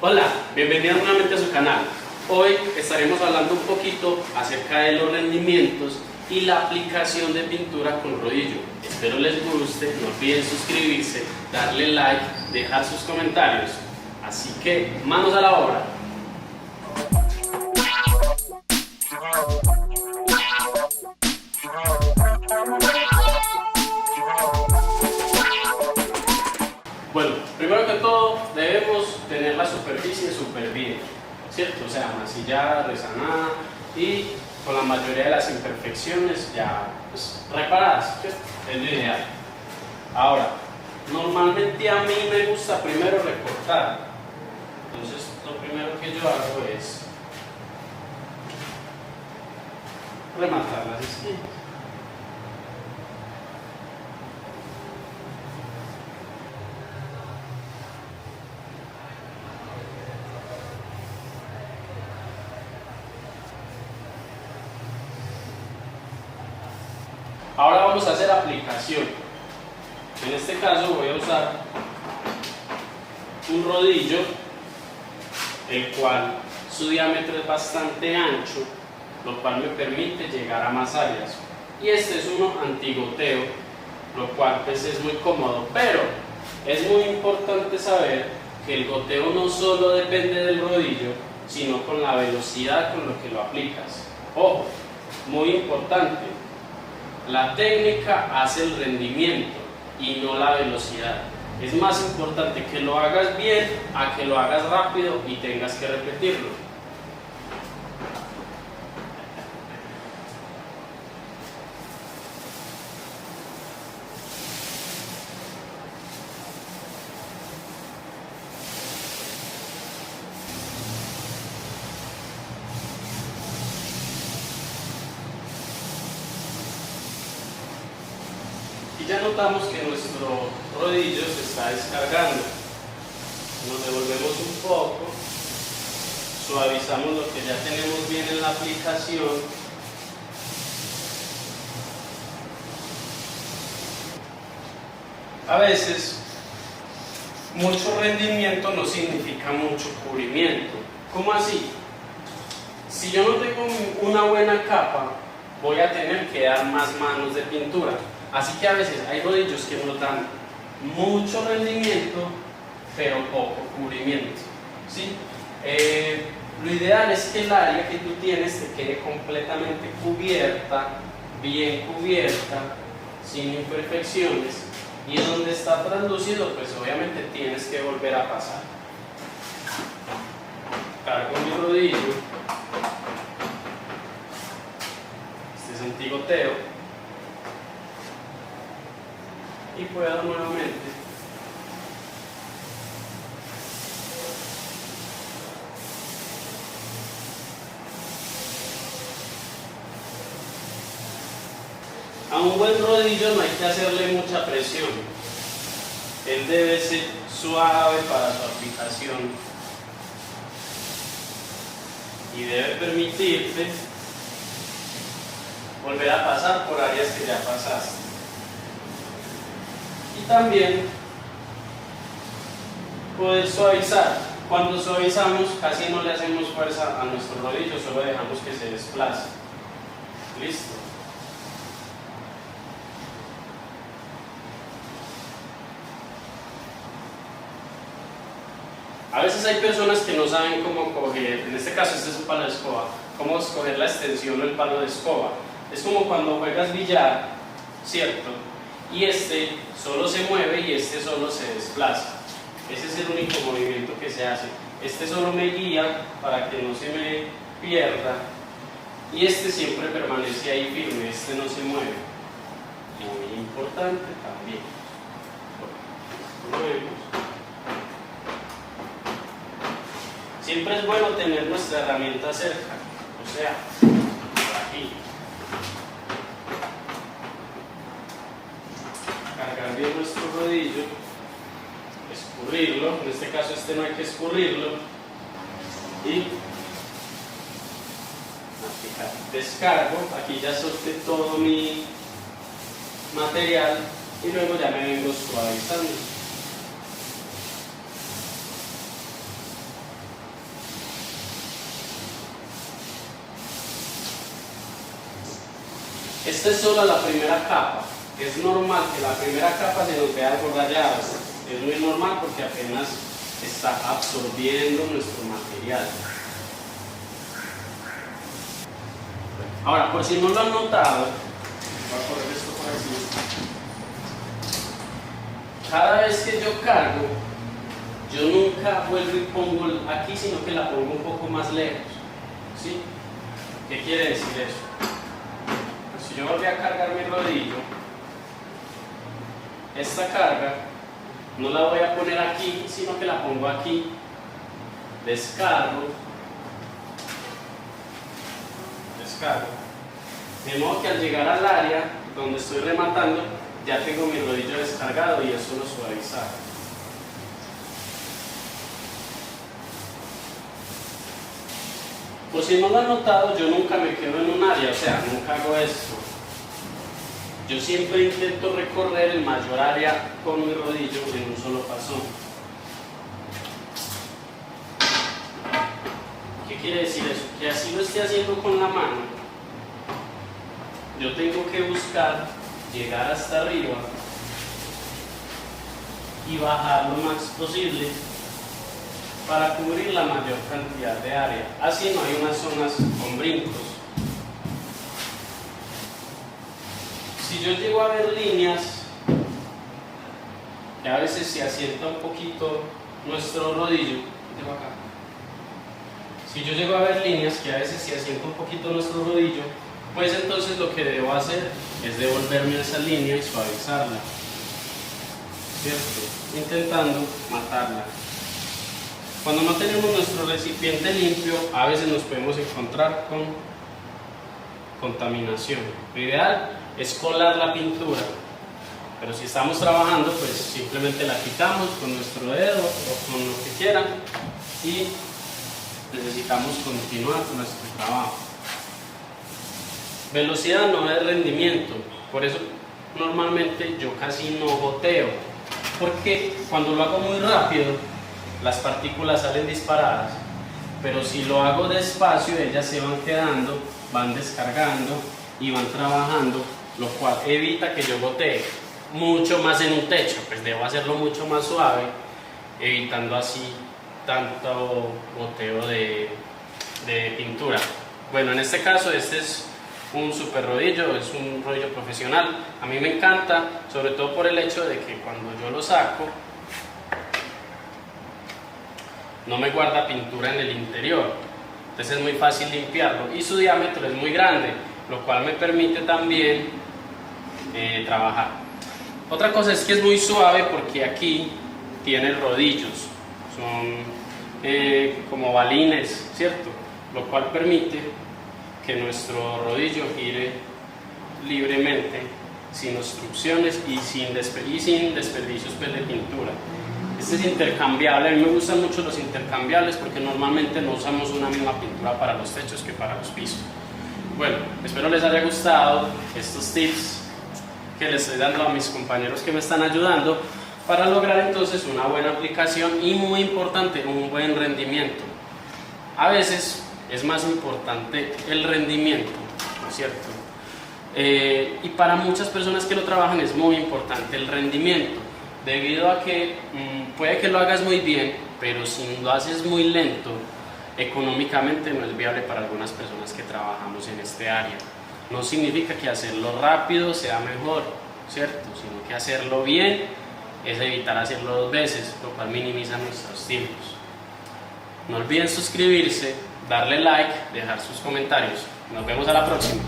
Hola, bienvenidos nuevamente a su canal. Hoy estaremos hablando un poquito acerca de los rendimientos y la aplicación de pintura con rodillo. Espero les guste, no olviden suscribirse, darle like, dejar sus comentarios. Así que, manos a la obra. Bueno, primero que todo debemos tener la superficie súper bien, ¿cierto? O sea, masillada, resanada y con la mayoría de las imperfecciones ya pues, reparadas, ¿cierto? Es lo ideal. Ahora, normalmente a mí me gusta primero recortar. Entonces, lo primero que yo hago es rematar las esquinas. Ahora vamos a hacer aplicación. En este caso voy a usar un rodillo, el cual su diámetro es bastante ancho, lo cual me permite llegar a más áreas. Y este es uno antigoteo, lo cual pues es muy cómodo, pero es muy importante saber que el goteo no solo depende del rodillo, sino con la velocidad con lo que lo aplicas. Ojo, muy importante. La técnica hace el rendimiento y no la velocidad. Es más importante que lo hagas bien a que lo hagas rápido y tengas que repetirlo. Y ya notamos que nuestro rodillo se está descargando. Nos devolvemos un poco, suavizamos lo que ya tenemos bien en la aplicación. A veces, mucho rendimiento no significa mucho cubrimiento. ¿Cómo así? Si yo no tengo una buena capa, voy a tener que dar más manos de pintura. Así que a veces hay rodillos que nos dan mucho rendimiento, pero poco cubrimiento, ¿sí? Lo ideal es que el área que tú tienes te quede completamente cubierta, bien cubierta, sin imperfecciones, y donde está translúcido, pues obviamente tienes que volver a pasar. Cargo mi rodillo, este es antigoteo, y puedo nuevamente a un buen rodillo no hay que hacerle mucha presión, él debe ser suave para su aplicación y debe permitirte volver a pasar por áreas que ya pasaste. Y también poder suavizar. Cuando suavizamos casi no le hacemos fuerza a nuestro rodillo, solo dejamos que se desplace. Listo. A veces hay personas que no saben cómo coger, en este caso este es un palo de escoba, cómo escoger la extensión o el palo de escoba. Es como cuando juegas billar, ¿cierto? Y este solo se mueve y este solo se desplaza. Ese es el único movimiento que se hace. Este solo me guía para que no se me pierda y este siempre permanece ahí firme, este no se mueve. Muy importante también. Bueno, lo vemos. Siempre es bueno tener nuestra herramienta cerca, o sea, por aquí. Cargar bien nuestro rodillo, escurrirlo, en este caso este no hay que escurrirlo, y aplicar. Descargo, aquí ya solté todo mi material y luego ya me vengo suavizando. Esta es solo la primera capa. Es normal que la primera capa se nos vea algo rayada. Es muy normal porque apenas está absorbiendo nuestro material. Ahora, por si no lo han notado, voy a poner esto por aquí. Cada vez que yo cargo, yo nunca vuelvo y pongo aquí, sino que la pongo un poco más lejos. ¿Sí? ¿Qué quiere decir eso? Pues si yo volví a cargar mi rodillo, esta carga no la voy a poner aquí, sino que la pongo aquí, descargo, de modo que al llegar al área donde estoy rematando, ya tengo mi rodillo descargado y eso lo suaviza. Pues si no lo han notado, yo nunca me quedo en un área, o sea, nunca hago esto. Yo siempre intento recorrer el mayor área con mi rodillo en un solo pasón. ¿Qué quiere decir eso? Que así lo esté haciendo con la mano, yo tengo que buscar llegar hasta arriba y bajar lo más posible para cubrir la mayor cantidad de área. Así no hay unas zonas con brincos. Si yo llego a ver líneas, que a veces se asienta un poquito nuestro rodillo, si yo llego a ver líneas que a veces se asienta un poquito nuestro rodillo, pues entonces lo que debo hacer es devolverme a esa línea y suavizarla, ¿cierto? Intentando matarla. Cuando no tenemos nuestro recipiente limpio, a veces nos podemos encontrar con contaminación. Lo ideal es colar la pintura, pero si estamos trabajando, pues simplemente la quitamos con nuestro dedo o con lo que quieran y necesitamos continuar con nuestro trabajo. Velocidad no es rendimiento, por eso normalmente yo casi no goteo, porque cuando lo hago muy rápido las partículas salen disparadas, pero si lo hago despacio ellas se van quedando, van descargando y van trabajando, lo cual evita que yo gotee mucho más en un techo, pues debo hacerlo mucho más suave, evitando así tanto goteo de pintura. Bueno, en este caso este es un super rodillo, es un rodillo profesional. A mí me encanta, sobre todo por el hecho de que cuando yo lo saco no me guarda pintura en el interior, entonces es muy fácil limpiarlo y su diámetro es muy grande, lo cual me permite también trabajar. Otra cosa es que es muy suave porque aquí tiene rodillos, son como balines, ¿cierto? Lo cual permite que nuestro rodillo gire libremente, sin obstrucciones y sin desperdicios pues, de pintura. Este es intercambiable, a mí me gustan mucho los intercambiables porque normalmente no usamos una misma pintura para los techos que para los pisos. Bueno, espero les haya gustado estos tips que les estoy dando a mis compañeros que me están ayudando para lograr entonces una buena aplicación y muy importante, un buen rendimiento. A veces es más importante el rendimiento, ¿no es cierto? Y para muchas personas que lo trabajan es muy importante el rendimiento, debido a que puede que lo hagas muy bien, pero si lo haces muy lento, económicamente no es viable para algunas personas que trabajamos en este área. No significa que hacerlo rápido sea mejor, ¿cierto? Sino que hacerlo bien es evitar hacerlo dos veces, lo cual minimiza nuestros tiempos. No olviden suscribirse, darle like, dejar sus comentarios. Nos vemos a la próxima.